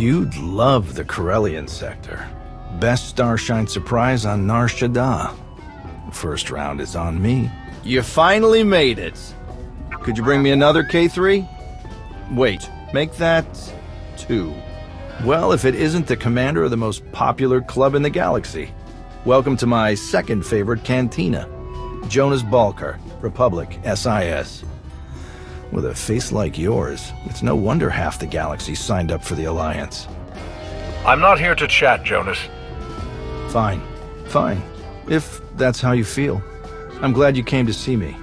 You'd love the Corellian sector. Best Starshine surprise on Nar Shaddaa. First round is on me. You finally made it. Could you bring me another K3? Wait, make that 2. Well, if it isn't the commander of the most popular club in the galaxy. Welcome to my second favorite cantina. Jonas Balker, Republic, SIS. With a face like yours, it's no wonder half the galaxy signed up for the Alliance. I'm not here to chat, Jonas. Fine. If that's how you feel. I'm glad you came to see me.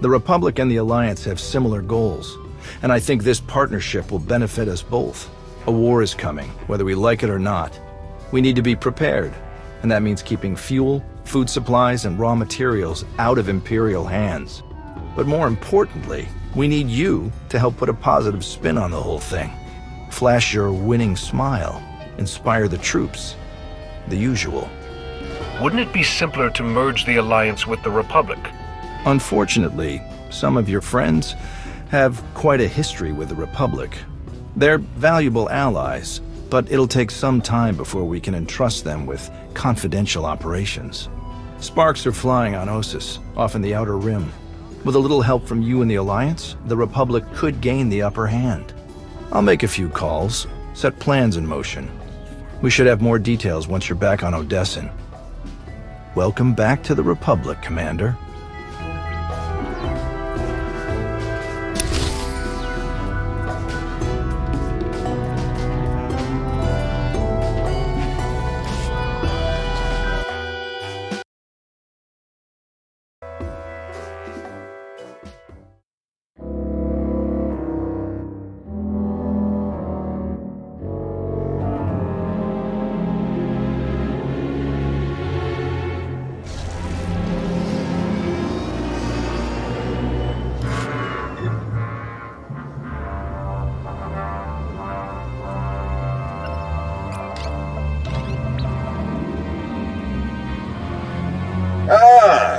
The Republic and the Alliance have similar goals, and I think this partnership will benefit us both. A war is coming, whether we like it or not. We need to be prepared, and that means keeping fuel, food supplies, and raw materials out of Imperial hands. But more importantly, we need you to help put a positive spin on the whole thing. Flash your winning smile, inspire the troops. The usual. Wouldn't it be simpler to merge the Alliance with the Republic? Unfortunately, some of your friends have quite a history with the Republic. They're valuable allies, but it'll take some time before we can entrust them with confidential operations. Sparks are flying on Ossus, off in the Outer Rim. With a little help from you and the Alliance, the Republic could gain the upper hand. I'll make a few calls, set plans in motion. We should have more details once you're back on Odessin. Welcome back to the Republic, Commander.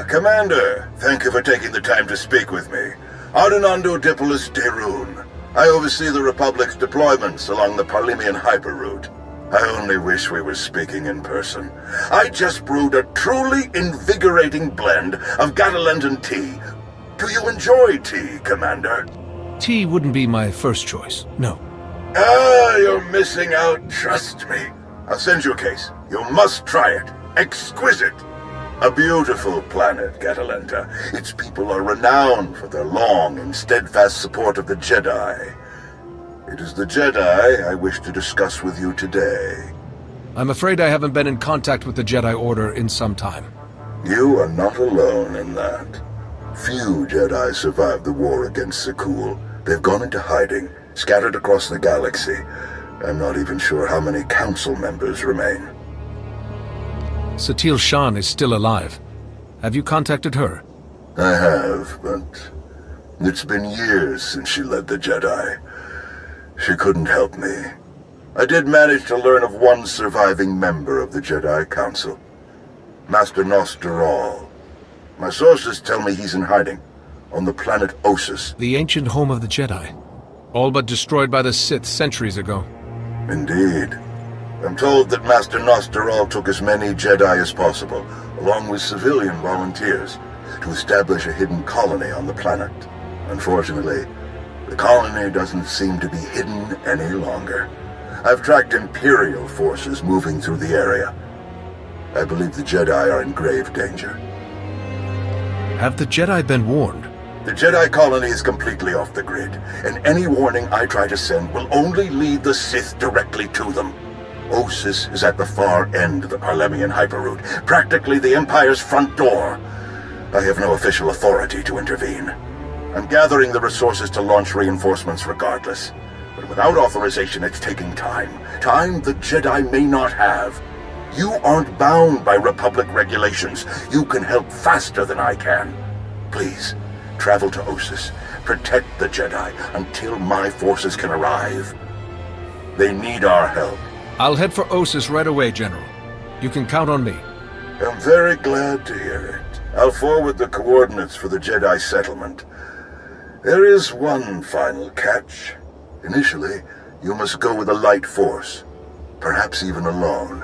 Commander, thank you for taking the time to speak with me. Ardenando Dipolis Derun. I oversee the Republic's deployments along the Parlemian hyperroute. I only wish we were speaking in person. I just brewed a truly invigorating blend of Catalentan tea. Do you enjoy tea, Commander? Tea wouldn't be my first choice, no. You're missing out, trust me. I'll send you a case. You must try it. Exquisite. A beautiful planet, Catalenta. Its people are renowned for their long and steadfast support of the Jedi. It is the Jedi I wish to discuss with you today. I'm afraid I haven't been in contact with the Jedi Order in some time. You are not alone in that. Few Jedi survived the war against Sekul. They've gone into hiding, scattered across the galaxy. I'm not even sure how many council members remain. Satil Shan is still alive. Have you contacted her? I have, but it's been years since she led the Jedi. She couldn't help me. I did manage to learn of one surviving member of the Jedi Council, Master Nosteral. My sources tell me he's in hiding, on the planet Ossus. The ancient home of the Jedi. All but destroyed by the Sith centuries ago. Indeed. I'm told that Master Nosteral took as many Jedi as possible, along with civilian volunteers, to establish a hidden colony on the planet. Unfortunately, the colony doesn't seem to be hidden any longer. I've tracked Imperial forces moving through the area. I believe the Jedi are in grave danger. Have the Jedi been warned? The Jedi colony is completely off the grid, and any warning I try to send will only lead the Sith directly to them. Ossus is at the far end of the Parlemian hyperroute, practically the Empire's front door. I have no official authority to intervene. I'm gathering the resources to launch reinforcements regardless. But without authorization, it's taking time. Time the Jedi may not have. You aren't bound by Republic regulations. You can help faster than I can. Please, travel to Ossus. Protect the Jedi until my forces can arrive. They need our help. I'll head for Ossus right away, General. You can count on me. I'm very glad to hear it. I'll forward the coordinates for the Jedi settlement. There is one final catch. Initially, You must go with a light force, perhaps even alone.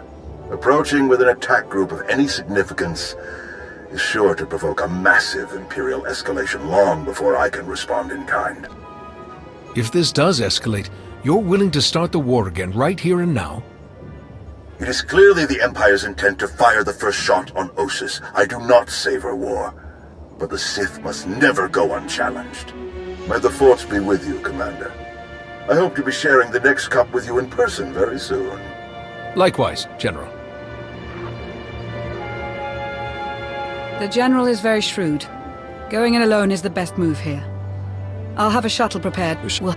Approaching with an attack group of any significance is sure to provoke a massive Imperial escalation long before I can respond in kind. If this does escalate, you're willing to start the war again right here and now? It is clearly the Empire's intent to fire the first shot on Osis. I do not savor war, but the Sith must never go unchallenged. May the Force be with you, Commander. I hope to be sharing the next cup with you in person very soon. Likewise, General. The General is very shrewd. Going in alone is the best move here. I'll have a shuttle prepared. We'll...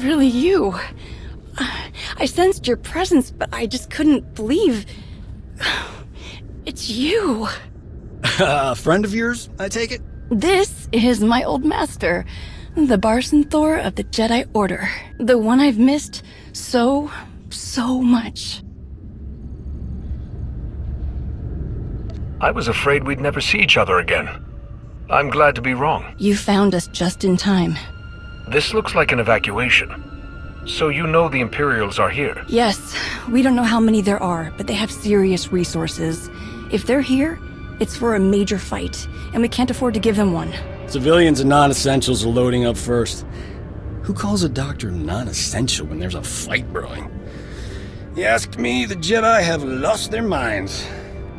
Really you. I sensed your presence, but I just couldn't believe... It's you. A friend of yours, I take it? This is my old master, the Barson Thor of the Jedi Order. The one I've missed so much. I was afraid we'd never see each other again. I'm glad to be wrong. You found us just in time. This looks like an evacuation. So you know the Imperials are here? Yes, we don't know how many there are, but they have serious resources. If they're here, it's for a major fight, and we can't afford to give them one. Civilians and non-essentials are loading up first. Who calls a doctor non-essential when there's a fight brewing? You ask me, the Jedi have lost their minds.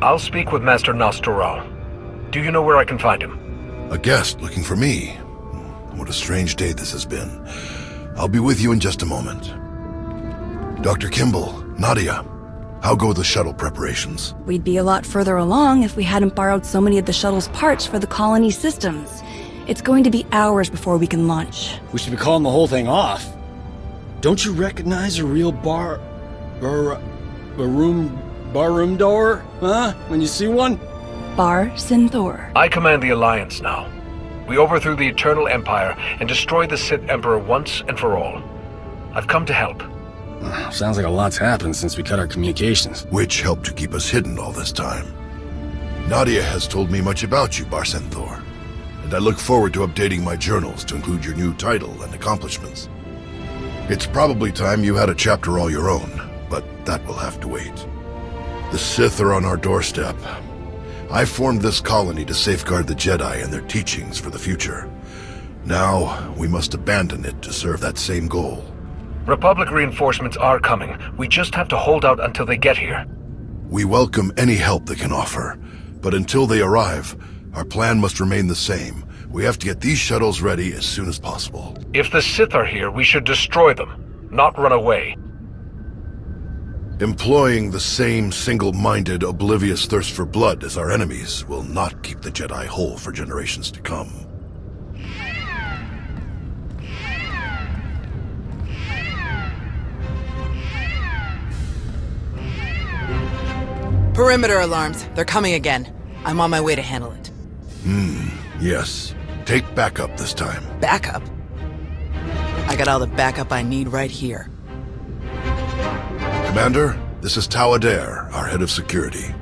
I'll speak with Master Nostoral. Do you know where I can find him? A guest looking for me. What a strange day this has been. I'll be with you in just a moment. Dr. Kimball, Nadia, how go the shuttle preparations? We'd be a lot further along if we hadn't borrowed so many of the shuttle's parts for the colony systems. It's going to be hours before we can launch. We should be calling the whole thing off. Don't you recognize a real barroom door? Huh? When you see one? Bar Sinthor. I command the Alliance now. We overthrew the Eternal Empire and destroyed the Sith Emperor once and for all. I've come to help. Sounds like a lot's happened since we cut our communications. Which helped to keep us hidden all this time. Nadia has told me much about you, Barsenthor, and I look forward to updating my journals to include your new title and accomplishments. It's probably time you had a chapter all your own, but that will have to wait. The Sith are on our doorstep. I formed this colony to safeguard the Jedi and their teachings for the future. Now, we must abandon it to serve that same goal. Republic reinforcements are coming. We just have to hold out until they get here. We welcome any help they can offer, but until they arrive, our plan must remain the same. We have to get these shuttles ready as soon as possible. If the Sith are here, we should destroy them, not run away. Employing the same single-minded, oblivious thirst for blood as our enemies will not keep the Jedi whole for generations to come. Perimeter alarms. They're coming again. I'm on my way to handle it. Yes. Take backup this time. Backup? I got all the backup I need right here. Commander, this is Tau Adair, our head of security.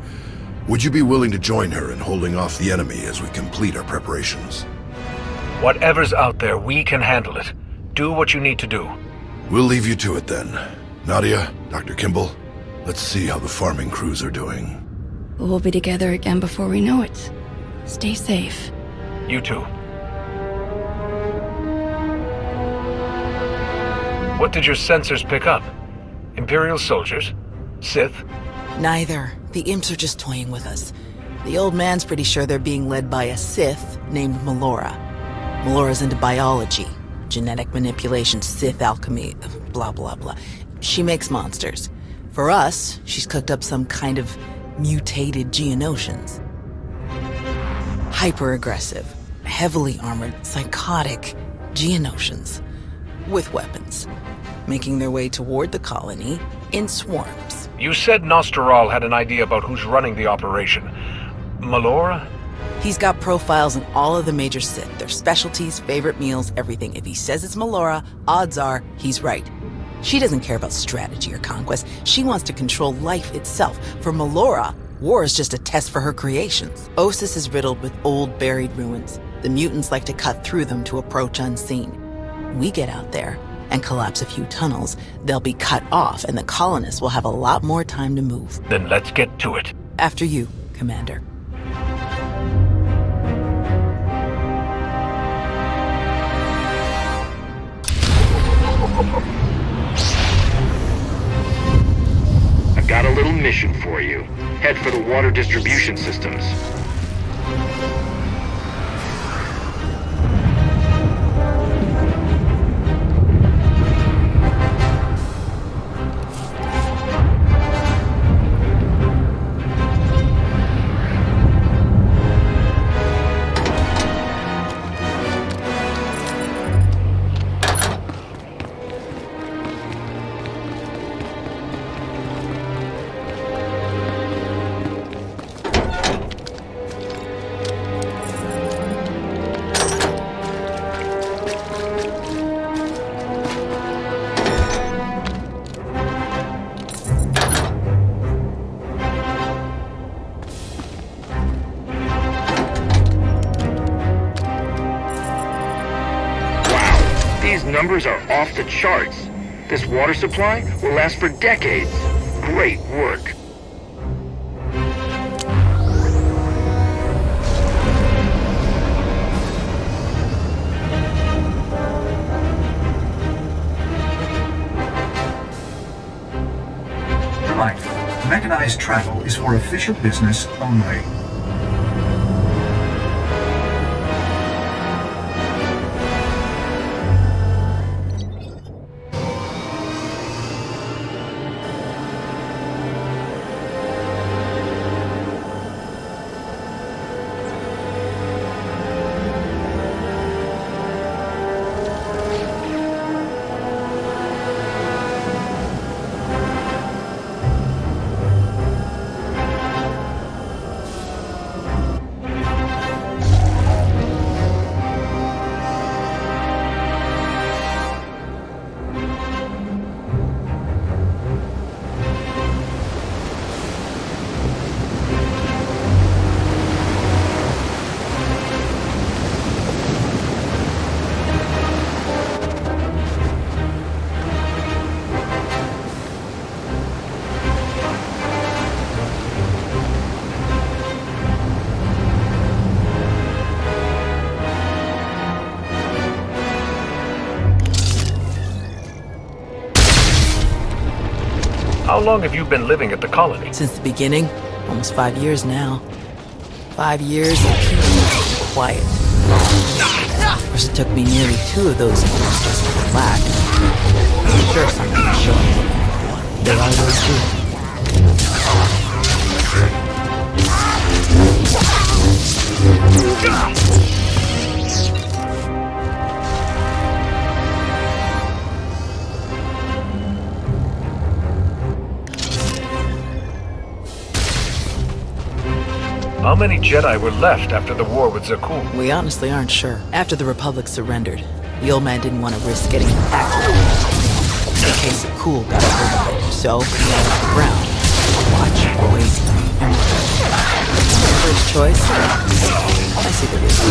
Would you be willing to join her in holding off the enemy as we complete our preparations? Whatever's out there, we can handle it. Do what you need to do. We'll leave you to it then. Nadia, Dr. Kimball, let's see how the farming crews are doing. We'll be together again before we know it. Stay safe. You too. What did your sensors pick up? Imperial soldiers? Sith? Neither. The imps are just toying with us. The old man's pretty sure they're being led by a Sith named Melora. Melora's into biology, genetic manipulation, Sith alchemy, blah blah blah. She makes monsters. For us, she's cooked up some kind of mutated Geonosians. Hyper-aggressive, heavily armored, psychotic Geonosians. With weapons. Making their way toward the colony in swarms. You said Nostaral had an idea about who's running the operation. Melora? He's got profiles on all of the major Sith, their specialties, favorite meals, everything. If he says it's Melora, odds are he's right. She doesn't care about strategy or conquest. She wants to control life itself. For Melora, war is just a test for her creations. Ossus is riddled with old, buried ruins. The mutants like to cut through them to approach unseen. We get out there and collapse a few tunnels, they'll be cut off and the colonists will have a lot more time to move. Then let's get to it. After you, Commander. I've got a little mission for you. Head for the water distribution systems. Numbers are off the charts. This water supply will last for decades. Great work. Reminder, mechanized travel is for official business only. How long have you been living at the colony? Since the beginning, almost 5 years now. 5 years of peace and quiet. Of course, it took me nearly 2 of those years just to relax. I'm sure someone will show up looking for one. They always do. How many Jedi were left after the war with Zakuul? We honestly aren't sure. After the Republic surrendered, the old man didn't want to risk getting impacted in case Zakuul got a hold of it. So he got off the ground. Watch, wait, and first choice? I see the risk.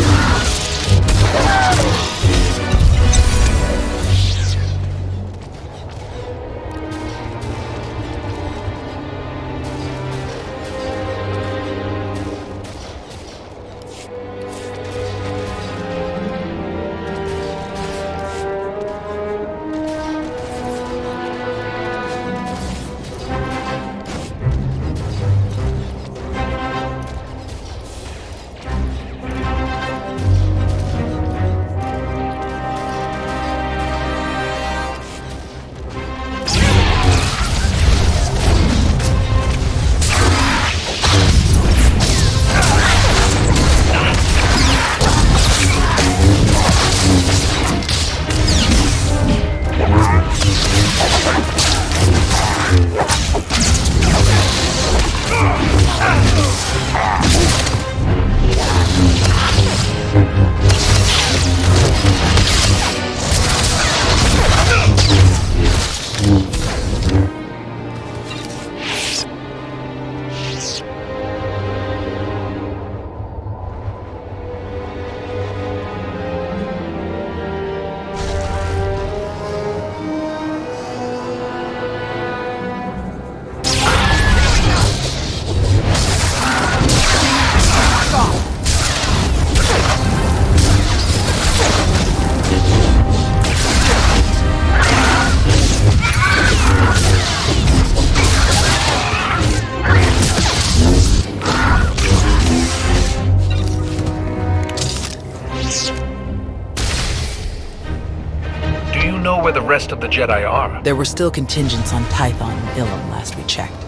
Where the rest of the Jedi are? There were still contingents on Tython and Ilum last we checked.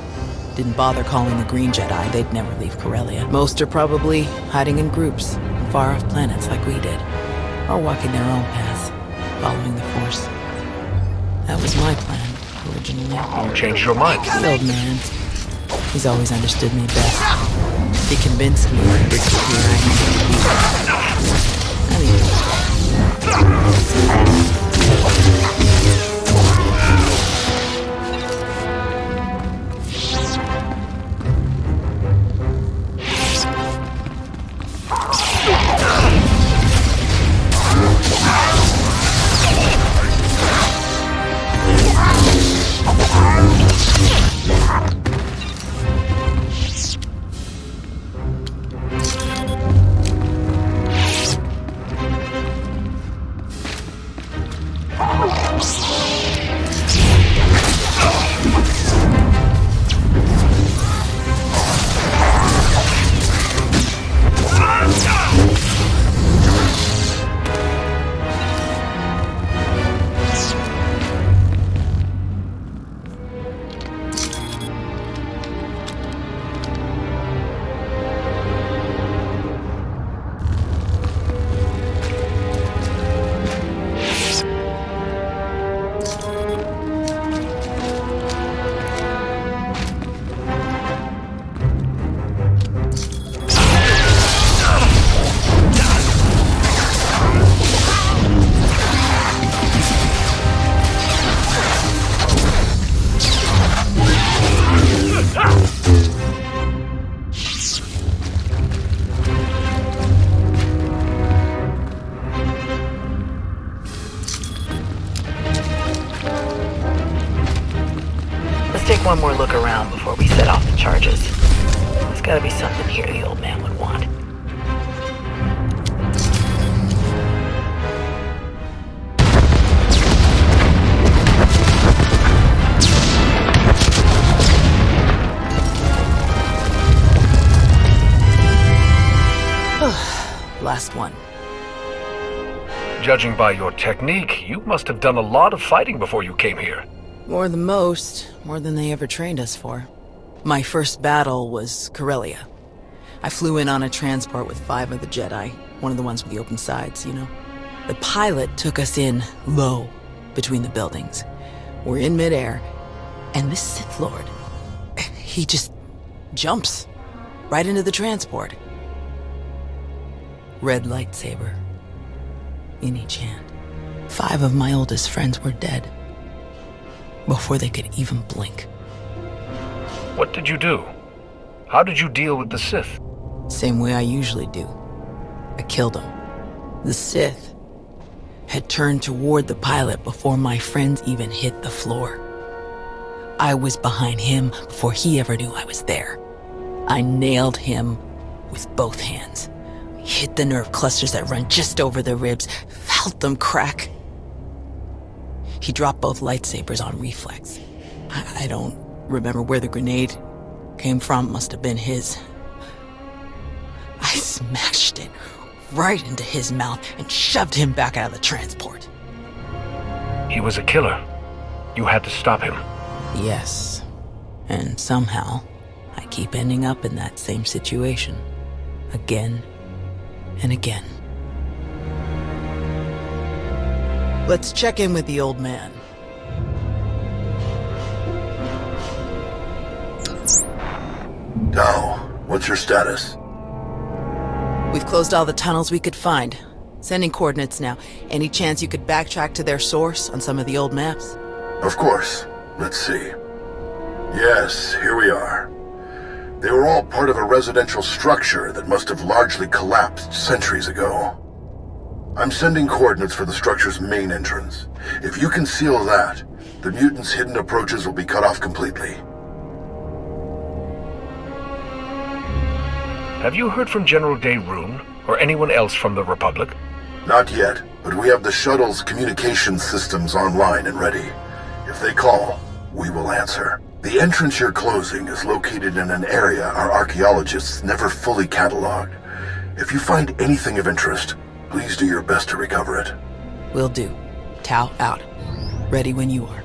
Didn't bother calling the Green Jedi, they'd never leave Corellia. Most are probably hiding in groups, on far-off planets like we did. Or walking their own path, following the Force. That was my plan, originally. You changed your mind? The old man. He's always understood me best. He convinced me that this is where I needed to be. I mean... Take one more look around before we set off the charges. There's gotta be something here the old man would want. last one. Judging by your technique, you must have done a lot of fighting before you came here. More than most, more than they ever trained us for. My first battle was Corellia. I flew in on a transport with 5 of the Jedi, one of the ones with the open sides, you know. The pilot took us in low, between the buildings. We're in midair, and this Sith Lord, he just jumps right into the transport. Red lightsaber in each hand. 5 of my oldest friends were dead before they could even blink. What did you do? How did you deal with the Sith? Same way I usually do. I killed him. The Sith had turned toward the pilot before my friends even hit the floor. I was behind him before he ever knew I was there. I nailed him with both hands. Hit the nerve clusters that run just over the ribs, felt them crack. He dropped both lightsabers on reflex. I don't remember where the grenade came from, must have been his. I smashed it right into his mouth and shoved him back out of the transport. He was a killer. You had to stop him. Yes. And somehow, I keep ending up in that same situation. Again and again. Let's check in with the old man. Now, what's your status? We've closed all the tunnels we could find. Sending coordinates now. Any chance you could backtrack to their source on some of the old maps? Of course. Let's see. Yes, here we are. They were all part of a residential structure that must have largely collapsed centuries ago. I'm sending coordinates for the structure's main entrance. If you can seal that, the mutants' hidden approaches will be cut off completely. Have you heard from General Dayrune or anyone else from the Republic? Not yet, but we have the shuttle's communication systems online and ready. If they call, we will answer. The entrance you're closing is located in an area our archaeologists never fully cataloged. If you find anything of interest, please do your best to recover it. Will do. Tau out. Ready when you are.